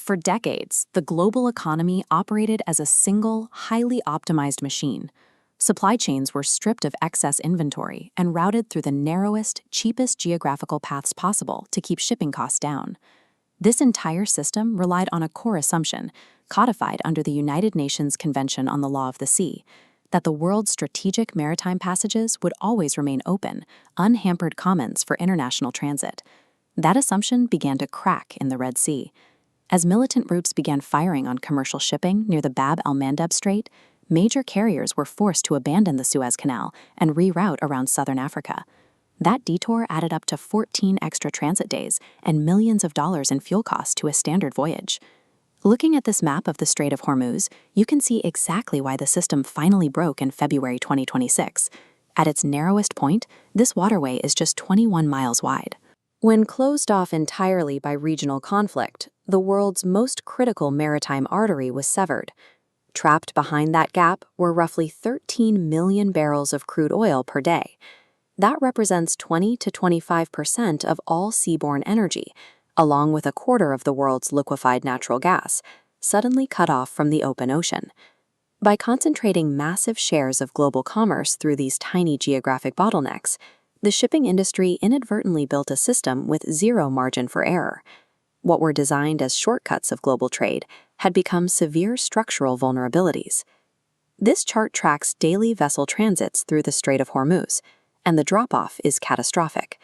For decades, the global economy operated as a single, highly optimized machine. Supply chains were stripped of excess inventory and routed through the narrowest, cheapest geographical paths possible to keep shipping costs down. This entire system relied on a core assumption, codified under the United Nations Convention on the Law of the Sea, that the world's strategic maritime passages would always remain open, unhampered commons for international transit. That assumption began to crack in the Red Sea. As militant groups began firing on commercial shipping near the Bab el-Mandeb Strait, major carriers were forced to abandon the Suez Canal and reroute around southern Africa. That detour added up to 14 extra transit days and millions of dollars in fuel costs to a standard voyage. Looking at this map of the Strait of Hormuz, you can see exactly why the system finally broke in February 2026. At its narrowest point, this waterway is just 21 miles wide. When closed off entirely by regional conflict, the world's most critical maritime artery was severed. Trapped behind that gap were roughly 13 million barrels of crude oil per day. That represents 20 to 25% of all seaborne energy, along with a quarter of the world's liquefied natural gas, suddenly cut off from the open ocean. By concentrating massive shares of global commerce through these tiny geographic bottlenecks, the shipping industry inadvertently built a system with zero margin for error. What were designed as shortcuts of global trade had become severe structural vulnerabilities. This chart tracks daily vessel transits through the Strait of Hormuz, and the drop-off is catastrophic.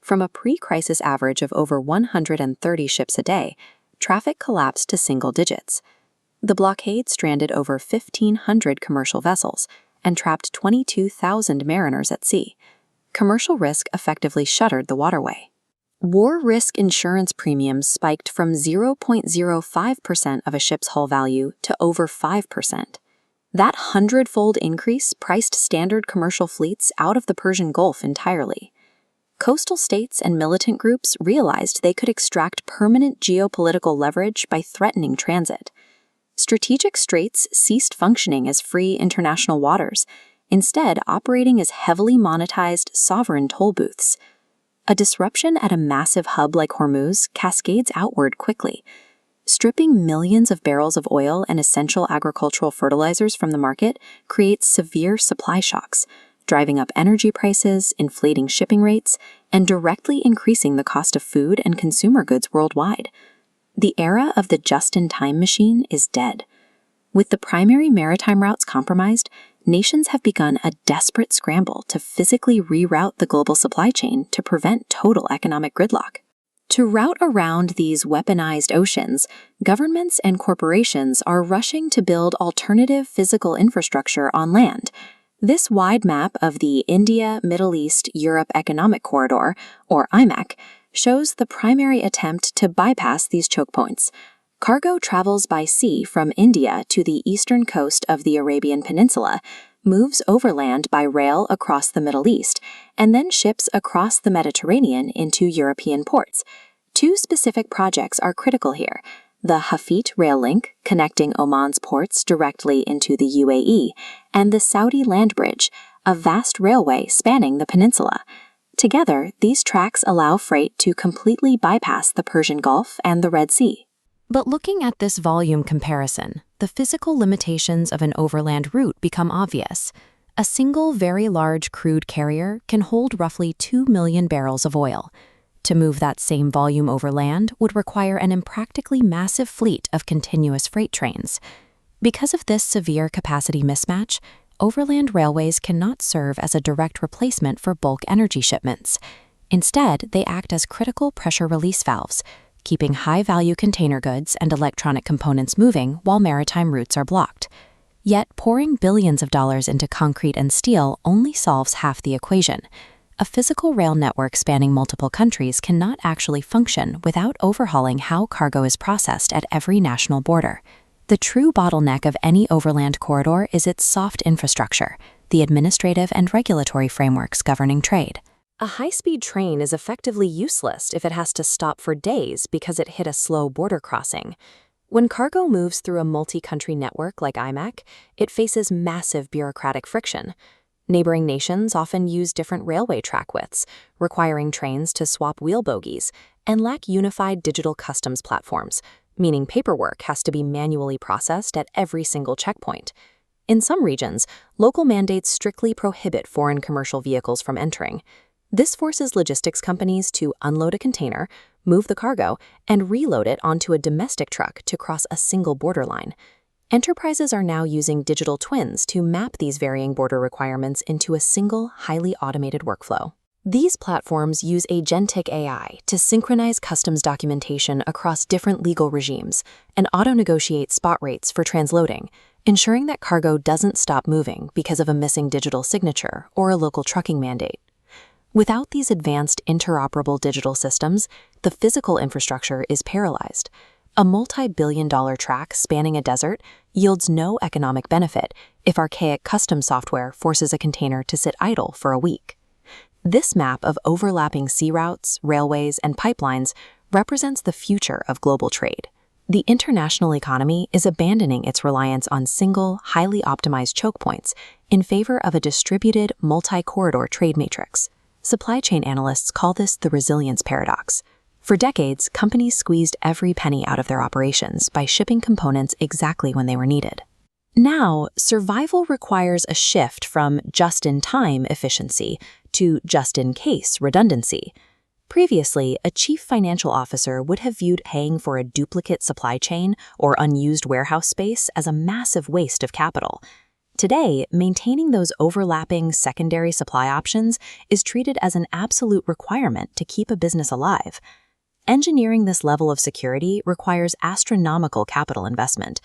From a pre-crisis average of over 130 ships a day, traffic collapsed to single digits. The blockade stranded over 1,500 commercial vessels and trapped 22,000 mariners at sea. Commercial risk effectively shuttered the waterway. War risk insurance premiums spiked from 0.05% of a ship's hull value to over 5%. That hundredfold increase priced standard commercial fleets out of the Persian Gulf entirely. Coastal states and militant groups realized they could extract permanent geopolitical leverage by threatening transit. Strategic straits ceased functioning as free international waters, instead operating as heavily monetized sovereign tollbooths. A disruption at a massive hub like Hormuz cascades outward quickly. Stripping millions of barrels of oil and essential agricultural fertilizers from the market creates severe supply shocks, driving up energy prices, inflating shipping rates, and directly increasing the cost of food and consumer goods worldwide. The era of the just-in-time machine is dead. With the primary maritime routes compromised, nations have begun a desperate scramble to physically reroute the global supply chain to prevent total economic gridlock. To route around these weaponized oceans, governments and corporations are rushing to build alternative physical infrastructure on land. This wide map of the India, Middle East, Europe Economic Corridor, or IMEC, shows the primary attempt to bypass these choke points. Cargo travels by sea from India to the eastern coast of the Arabian Peninsula, moves overland by rail across the Middle East, and then ships across the Mediterranean into European ports. Two specific projects are critical here: the Hafeet rail link, connecting Oman's ports directly into the UAE, and the Saudi Landbridge, a vast railway spanning the peninsula. Together, these tracks allow freight to completely bypass the Persian Gulf and the Red Sea. But looking at this volume comparison, the physical limitations of an overland route become obvious. A single very large crude carrier can hold roughly 2 million barrels of oil. To move that same volume overland would require an impractically massive fleet of continuous freight trains. Because of this severe capacity mismatch, overland railways cannot serve as a direct replacement for bulk energy shipments. Instead, they act as critical pressure release valves, keeping high-value container goods and electronic components moving while maritime routes are blocked. Yet, pouring billions of dollars into concrete and steel only solves half the equation. A physical rail network spanning multiple countries cannot actually function without overhauling how cargo is processed at every national border. The true bottleneck of any overland corridor is its soft infrastructure, the administrative and regulatory frameworks governing trade. A high-speed train is effectively useless if it has to stop for days because it hit a slow border crossing. When cargo moves through a multi-country network like IMEC, it faces massive bureaucratic friction. Neighboring nations often use different railway track widths, requiring trains to swap wheel bogies, and lack unified digital customs platforms, meaning paperwork has to be manually processed at every single checkpoint. In some regions, local mandates strictly prohibit foreign commercial vehicles from entering. This forces logistics companies to unload a container, move the cargo, and reload it onto a domestic truck to cross a single border line. Enterprises are now using digital twins to map these varying border requirements into a single, highly automated workflow. These platforms use agentic AI to synchronize customs documentation across different legal regimes and auto-negotiate spot rates for transloading, ensuring that cargo doesn't stop moving because of a missing digital signature or a local trucking mandate. Without these advanced interoperable digital systems, the physical infrastructure is paralyzed. A multi-billion-dollar track spanning a desert yields no economic benefit if archaic customs software forces a container to sit idle for a week. This map of overlapping sea routes, railways, and pipelines represents the future of global trade. The international economy is abandoning its reliance on single, highly optimized choke points in favor of a distributed, multi-corridor trade matrix. Supply chain analysts call this the resilience paradox. For decades, companies squeezed every penny out of their operations by shipping components exactly when they were needed. Now, survival requires a shift from just-in-time efficiency to just-in-case redundancy. Previously, a chief financial officer would have viewed paying for a duplicate supply chain or unused warehouse space as a massive waste of capital. Today, maintaining those overlapping secondary supply options is treated as an absolute requirement to keep a business alive. Engineering this level of security requires astronomical capital investment.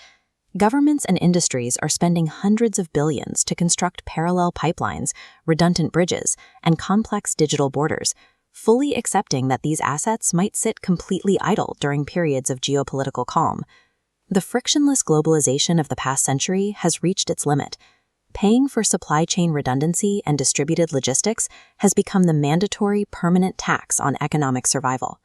Governments and industries are spending hundreds of billions to construct parallel pipelines, redundant bridges, and complex digital borders, fully accepting that these assets might sit completely idle during periods of geopolitical calm. The frictionless globalization of the past century has reached its limit. Paying for supply chain redundancy and distributed logistics has become the mandatory permanent tax on economic survival.